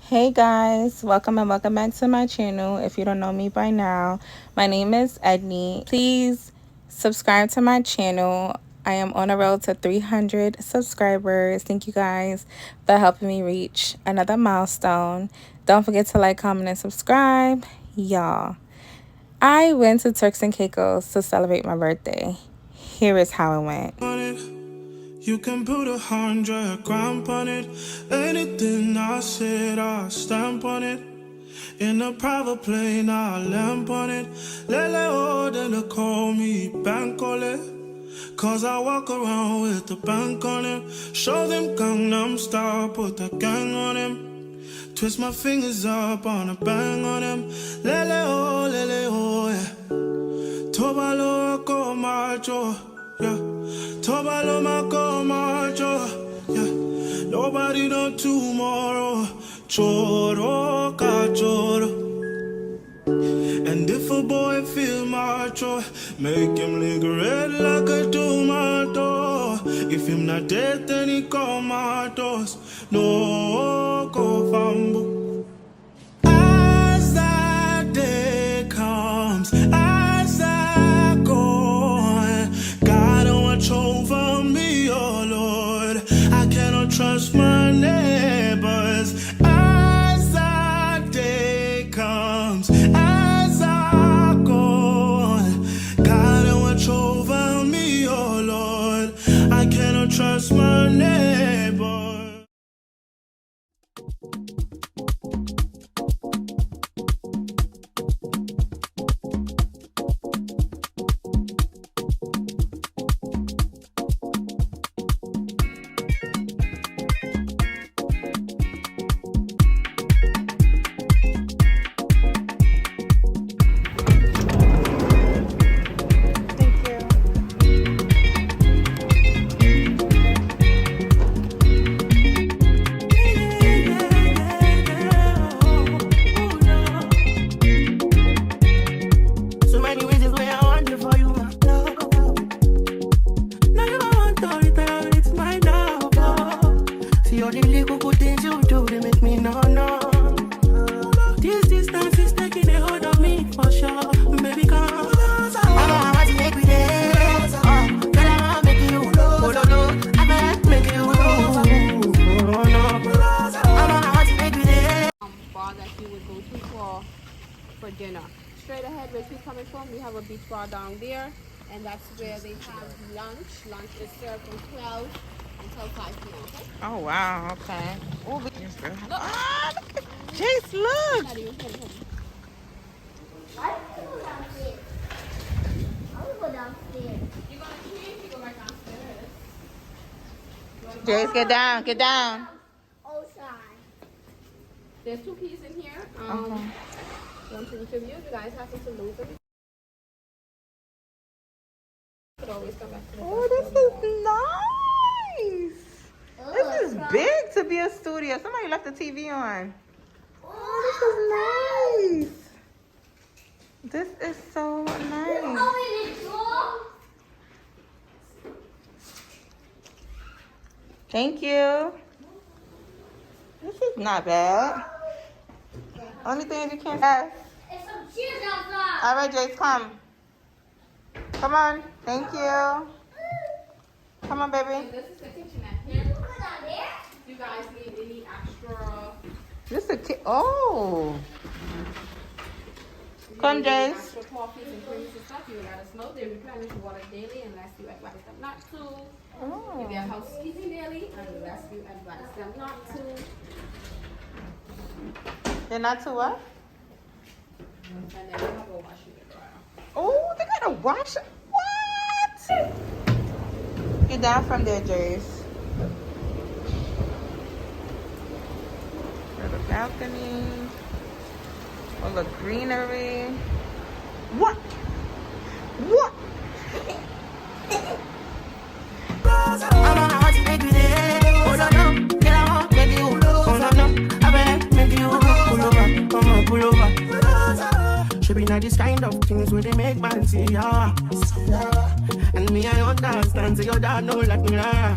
Hey guys, welcome back to my channel. If you don't know me by now, my name is Edney. Please subscribe to my channel. I am on a road to 300 subscribers. Thank you guys for helping me reach another milestone. Don't forget to like, comment, and subscribe. Y'all, I went to Turks and Caicos to celebrate my birthday. Here is how it went. You can put 100 grand on it. Anything I said, I stamp on it. In a private plane, I lamp on it. Lele, then call me Bankole. Cause I walk around with the bank on him. Show them Gangnam Style, put the gang on him. Twist my fingers up on a bang on him. Lele, yeah. Tobalo, go macho, yeah. Tobalo mako macho, yeah. Nobody know tomorrow. Choro kachoro. And if a boy feel macho, make him lick red like a tomato. If him not dead, then he comatose. No go fambo. As that day comes, as I go, God watch over me, oh Lord. I cannot trust my neighbors. As that day comes, as I go, God watch over me, oh Lord. I cannot trust my neighbors. For dinner. Straight ahead where we're coming from, we have a beach bar down there, and that's where they have lunch. Lunch is served from 12 until 5 p.m. Okay? Oh wow, okay. Oh, ah, look at Jace, look. I want to go downstairs. I want to go downstairs. You're going to change, you go right downstairs. Jace, get down, get down. Outside. There's 2 keys in here. One to each of you. You guys happen to lose it. You could always come back to the Oh, this is nice. This is big to be a studio. Somebody left the TV on. Oh, this is nice. This is so nice. Thank you. This is not bad. Only thing you can't have. There's some cheers outside. All right, Jace, come. Come on. Thank you. Come on, baby. This is the kitchenette here. You guys need any extra? This is a kid. Oh. Come, Jace. Extra coffees and creams and stuff. You let us know. They replenish water daily unless you advise them not to. Oh. If they're housekeeping daily unless you advise them not to. They're not to what? And then we have a washing and dryer. Oh, they got a washer. What? Get down from there, Jace. There's a balcony. All the greenery. What? What? I'm on a hot to make me there. She be not this kind of things where they make man see ya. And me, I understand, so your dad know like me, lah.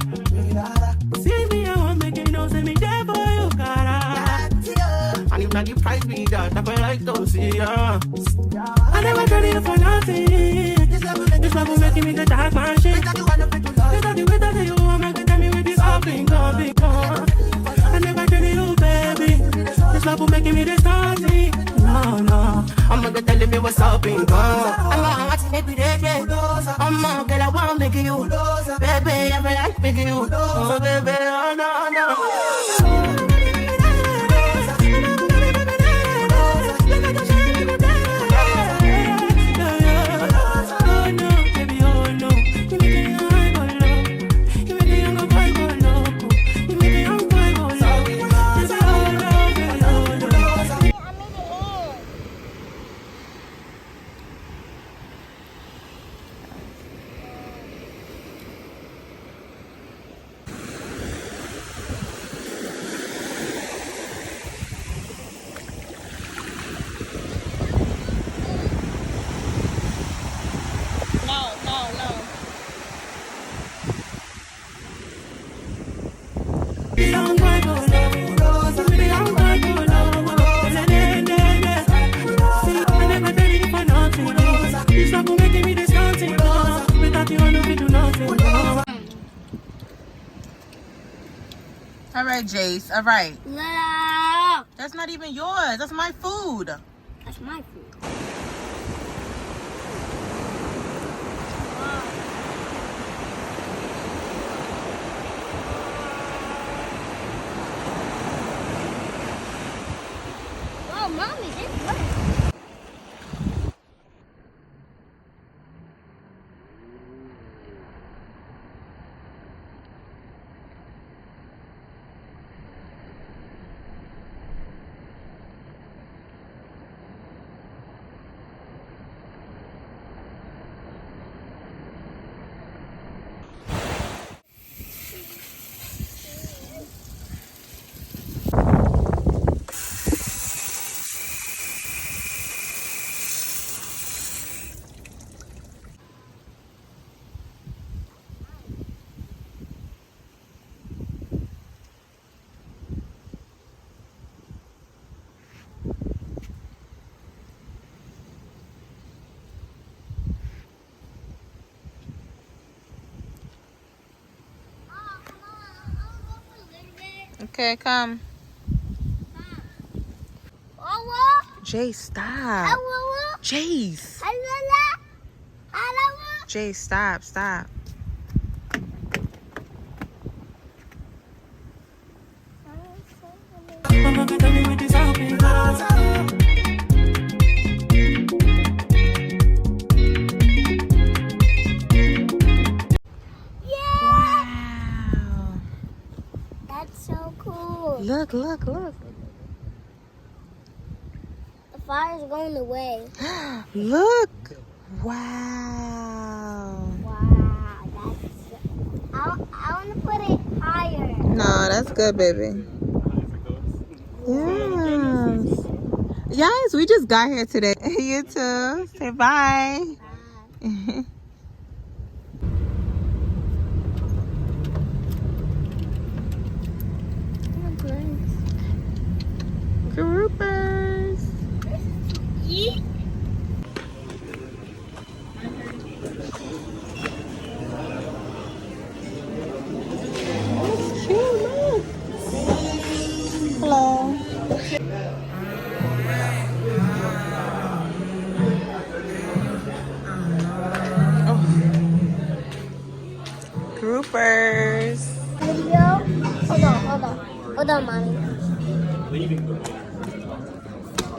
See me, I want make you know, say me there for you, cara. And if not the price be that, I feel like to see ya. I never tried it for nothing. This love will make me the dark man shit. It's not the way that you want, make it tell me with this all thing, all thing, I never tried it, oh baby. This love will make me the starting. No, I'm gonna tell me what's up in God. I'm gonna make me there. I'm gonna get a one making you. Baby, I'm like making you. Oh, baby, oh, no. All right, Jace. All right. No. That's not even yours. That's my food. That's my food. Oh, mommy, this works. Okay, come. Jace, stop. Jace. Jace, stop. Wow. That's so cool. Look. The fire's going away. Look. Wow. Wow, I want to put it higher. No, that's good, baby. Yes. Yes, we just got here today. You too. Say bye. Bye. Groupers. Yeet. That's cute, look. Hello. Groupers. Video. Hold on, mommy.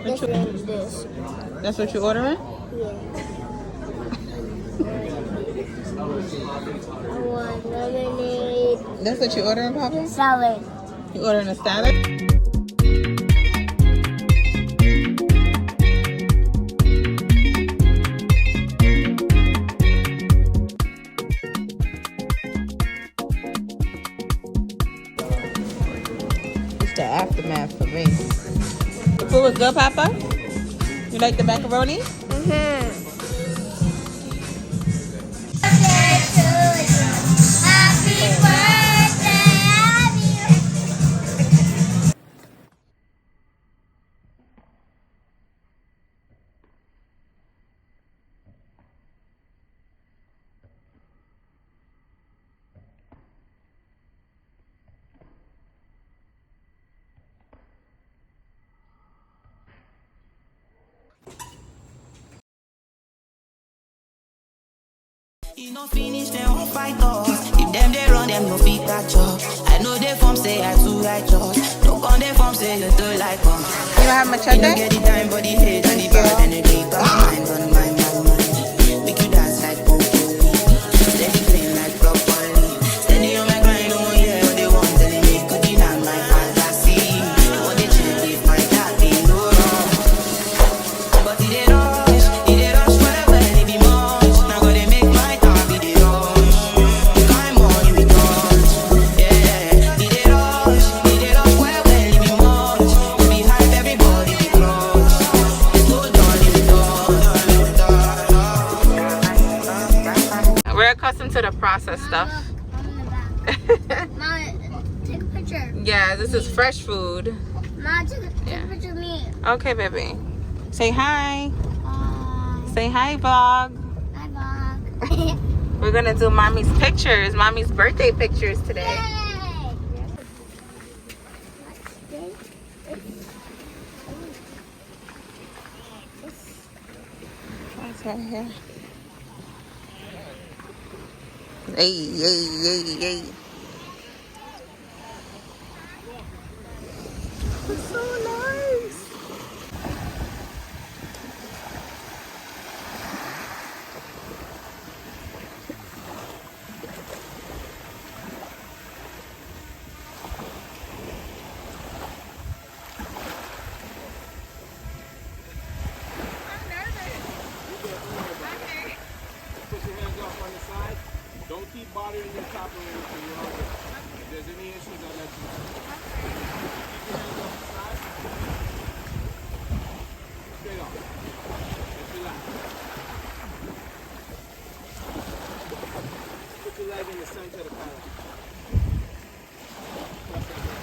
This. That's what you're ordering? Yeah. I want lemonade. That's what you're ordering, Papa? Salad. You ordering a salad? It's the aftermath for me. The food was good, Papa? You like the macaroni? Mm-hmm. Happy birthday. You no finish, they won't fight us. If them they run, them no fit catch up. I know they form say I too righteous. Don't come they form say you too like us. You don't have machete? You don't get the time, but the hate and the bad energy. Got mind on my mind. Make you dance like Pokemon. Steady playing like broccoli. Steady on my grind, oh yeah, what they want telling me. Could deny my fantasy. What they check if my daddy no wrong. But it they rush forever, it be much. Now go they make my time be the rush. Kind money we touch, yeah. It they rush forever, it be much. We be hype, everybody be close. Slow down, it be done. We're accustomed to the processed stuff. Mom, take a picture. Yeah, this is fresh food. Mom, take a picture of me. Okay, baby. Say hi. Say hi, vlog. Bye, Bob. We're gonna do mommy's pictures, mommy's birthday pictures today. That's right here. Hey, hey, hey, hey. It's so nice. Put your hands off on the side. Don't keep bothering your top or anything. You're all good. If there's any issues, I'll let you know. Keep your hands off the side. Straight off. Just relax. Put your leg in the center of the pallet. Press that down.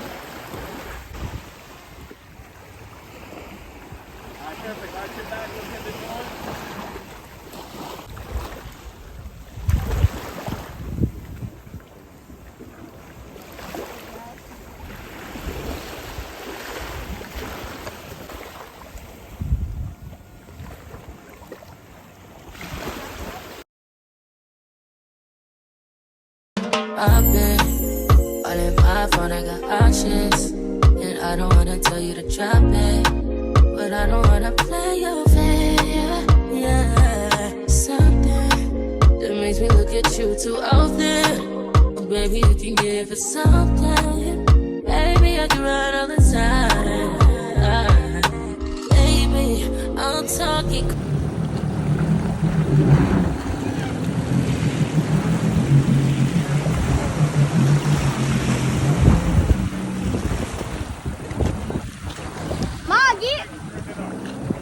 All right, perfect. Arch your back. Look at the door. I've been all in my phone, I got options. And I don't wanna tell you to drop it, but I don't wanna play your fair. Yeah, something that makes me look at you too often. Oh, baby, you can give it something. Baby, I do right all the time. Baby, I'm talking.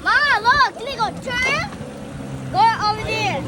Mom, look, can you go turn? Go over there.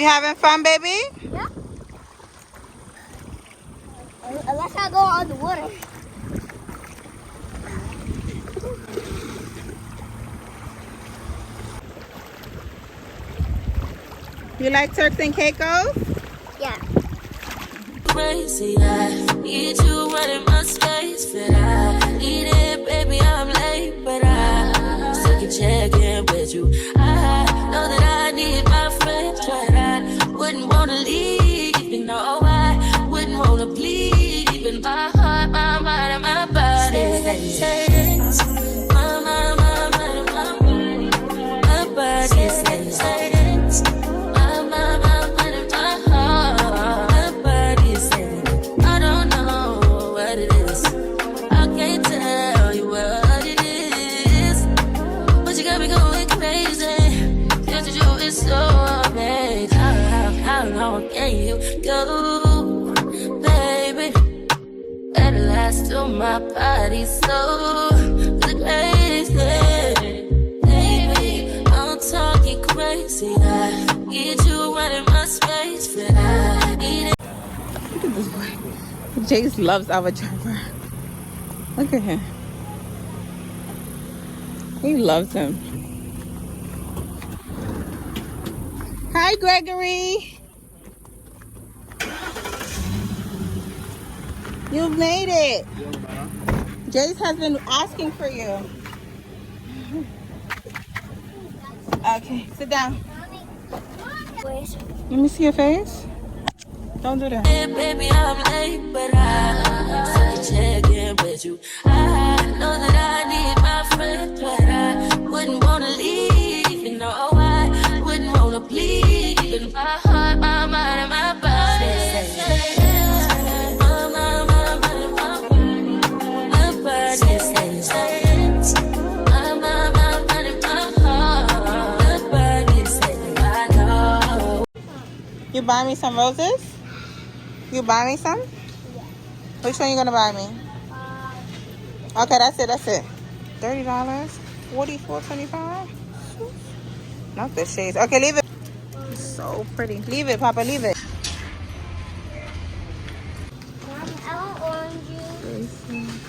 You having fun, baby? Yeah. Unless I go on the water. You like Turks and Caicos? Yeah. Crazy, I need you running my space, but I need it, baby. I'm late, but I still can check in with you. I know that I need my friends, but I wouldn't wanna leave. You know, I wouldn't wanna bleed. Even my heart, my mind, and my body. Says, my mind, and my body. My body says, my mind, and my heart. My body says, I don't know what it is. I can't tell you what it is. But you got me going crazy. Just to do it so amazing. How long can you go, baby? At last to my body so crazy. Baby, I'm talking crazy. I need you running my space, but I need it. Look at this boy. Jace loves our driver. Look at him. He loves him. Hi, Gregory. You made it. Jace has been asking for you. Okay, sit down. Let me see your face. Don't do that. Hey, baby, I'm late, but I still check in with you. I know that I need my friends, but I wouldn't wanna leave. You know, I wouldn't wanna bleed. Even my heart, my mind, and my body. You buy me some roses? You buy me some? Yeah. Which one you gonna buy me? Okay, that's it. $30, $44.25. Not the shades. Okay, leave it. So pretty. Leave it, Papa. Leave it. Mommy, I want orange juice.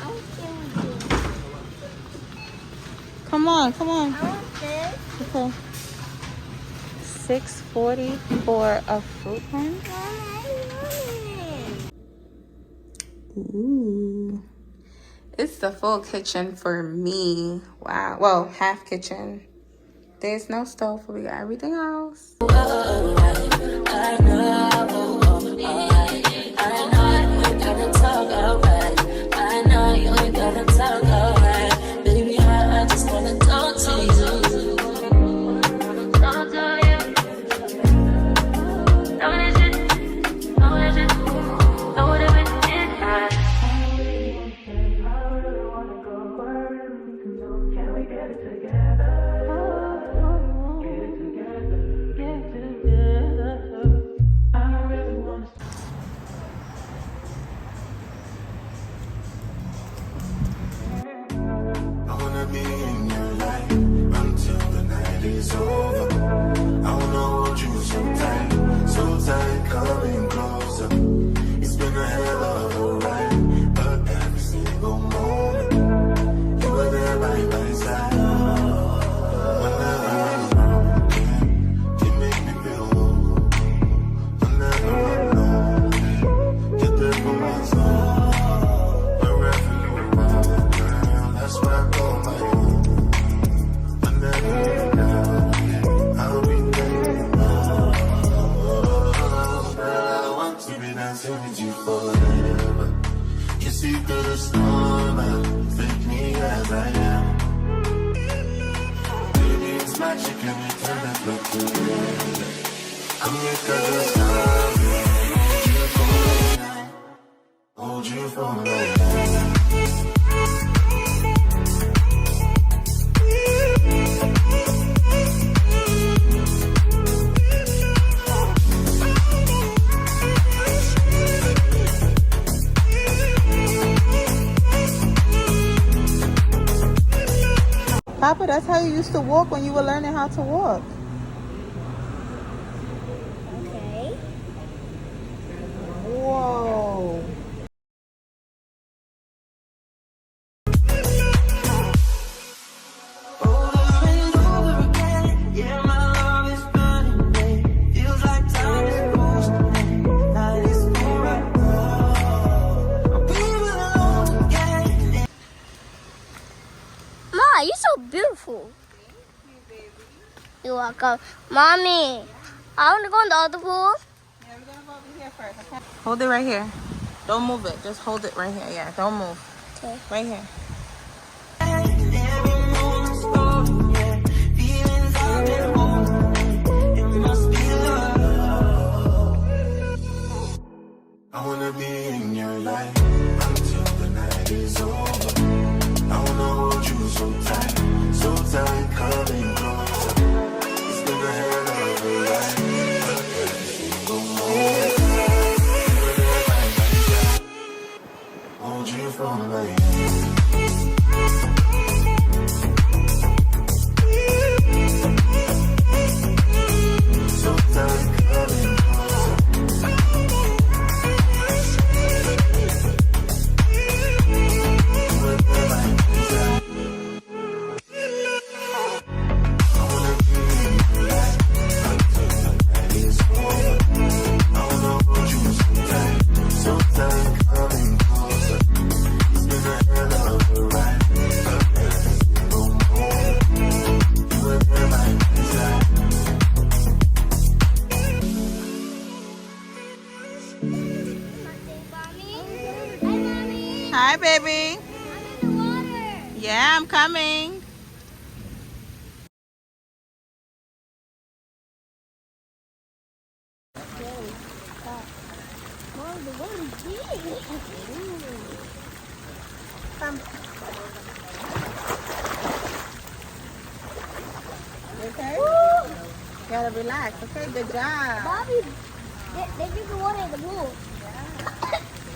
I want kiwi juice. Come on. I want this. Okay. $6.40 for a fruit punch. Ooh. It's the full kitchen for me. Wow. Well, half kitchen. There's no stove, but we got everything else. I know you ain't gotta talk alright. Baby, I just wanna talk to you. Talk to you. Know this shit. Know this shit. Know what it is. Can we get it together? Get it together. Get it together. I really wanna. I wanna be in your life until the night is over. I wanna hold you so tight, coming closer. It's been a hell of a ride, but every single moment you were there by my side. Whenever I'm wrong, you make me feel low. Whenever I'm alone, you're there for my soul. Wherever you are, girl, that's where I call my home. Whenever you're down, I'll be there. Girl, I want to be dancing with you forever. You see through the storm and take me as I am. Baby, it's magic and we turn that look together. I'm here 'cause I hold you for right now. Papa, that's how you used to walk when you were learning how to walk. Whoa. Over and over again, yeah, my love is burning, babe. Feels like time is frozen, night is forever. We will alone again. Ma, you're so beautiful. You're welcome. Mommy, I want to go in the other pool. Yeah, we're gonna go over here first, okay? Hold it right here. Don't move it. Just hold it right here. Yeah, don't move. Okay. Right here. Every moment's golden, yeah. Feelings I've been holding, it must be love. I wanna be in your life until the night is over. I wanna hold you so tight, coming closer. It's been a hell of a ride, but every single moment, hold you from my hand. So tight, coming closer. Whenever I desire. I wanna be in your life until the night is over. I wanna hold you so tight, coming closer. It's been a hell of a ride, but every single moment, you were there by my side. Hi, baby. I'm in the water. Yeah, I'm coming. Mom, the water is big. You okay? You gotta relax. Okay, good job. Bobby, they drink the water in the pool.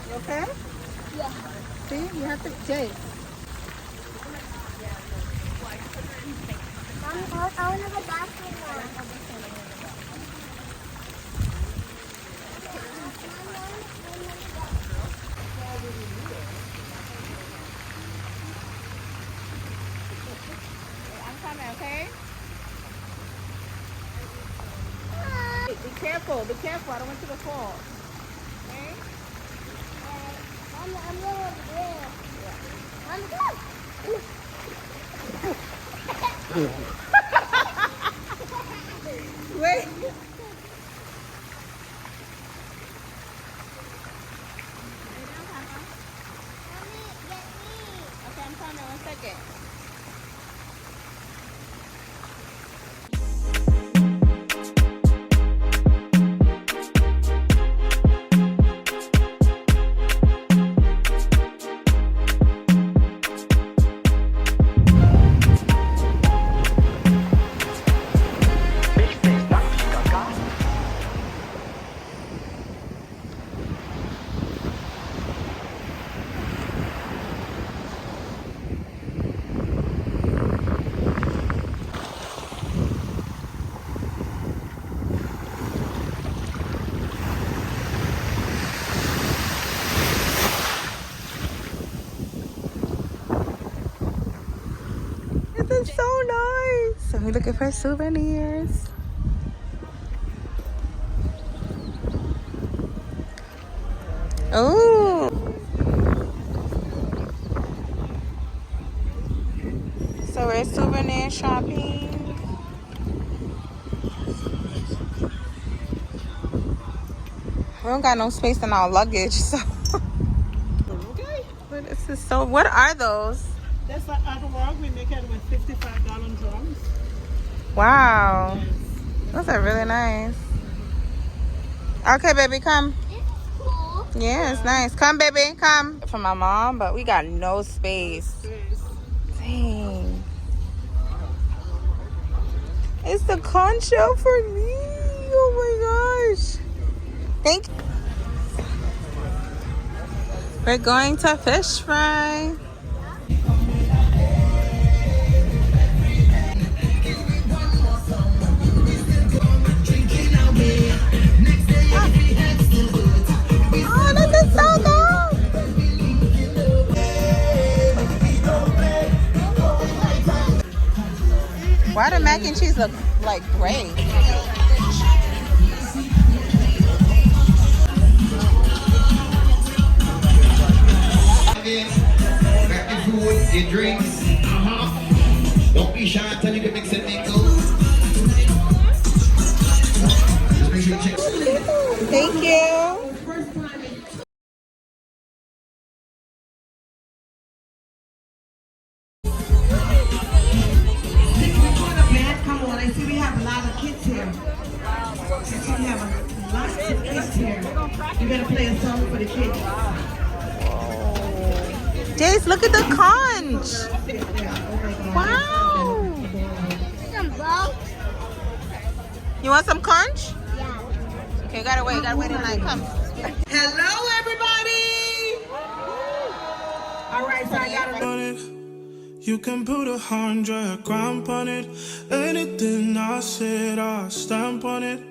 You okay? Yeah. See, you have to chase. Mommy, I want to go bathroom now. I'm coming, okay? Be careful, be careful. I don't want you to fall. Okay? Mommy, I'm going over there. Mommy, come. Wait. Okay, I'm coming. 1 second. This is so nice. So we're looking for souvenirs. Oh. So we're souvenir shopping. We don't got no space in our luggage, so. Okay. But this is so. What are those? That's like out of work. We make it with 55-gallon drums. Wow. Those are really nice. Okay, baby, come. This is cool. Yeah, it's nice. Come, baby, come. For my mom, but we got no space. Dang. It's the conch shell for me. Oh my gosh. Thank you. We're going to fish fry. Why the mac and cheese look like gray? Got your food, your drinks. Don't be shy, I tell you to mix and mingle. Just make sure you check. Thank you. Come on, I see we have a lot of kids here. I see we have a lot of kids here. You're gonna play a song for the kids. Jace, look at the conch. Wow. Some balls? You want some conch? Yeah. Okay, gotta wait in line. Come. Hello, everybody. All right, so I got On it. You can put 100 grand on it. Anything I said, I'll stamp on it.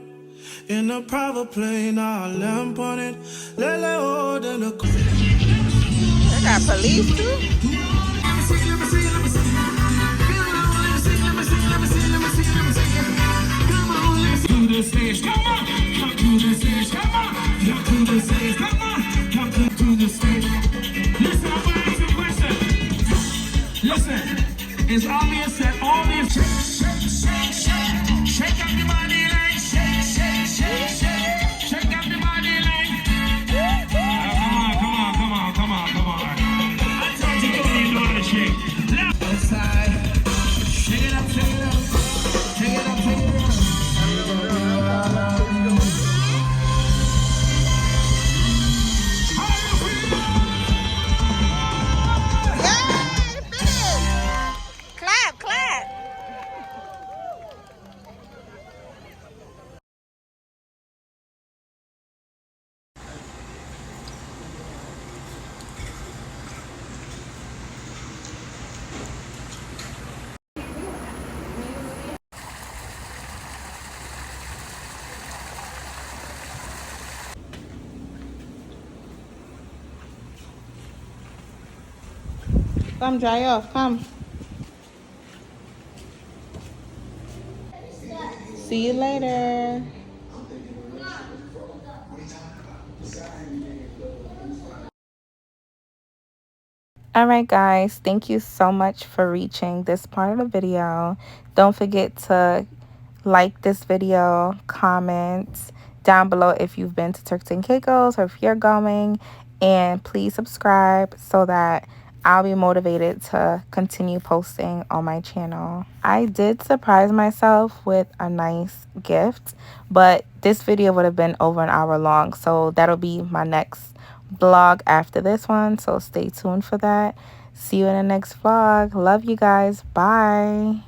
In a private plane, I'll lamp on it. Lele order the. They got police too. To the stage, come on, come to the stage, come on, come to the stage, come on, come to the stage. Listen, I'm gonna ask you a question. Listen, it's obvious that all these shake up the body like shake up the body like. Come on. I told you don't even know how to shake. Left side, shake it up, shake it up, shake it up, shake it up. Clap, clap. Come dry off, come. See you later. Alright guys, thank you so much for reaching this part of the video. Don't forget to like this video, comment down below if you've been to Turks and Caicos or if you're going, and please subscribe so that I'll be motivated to continue posting on my channel. I did surprise myself with a nice gift, but this video would have been over an hour long, so that'll be my next vlog after this one, so stay tuned for that. See you in the next vlog. Love you guys. Bye.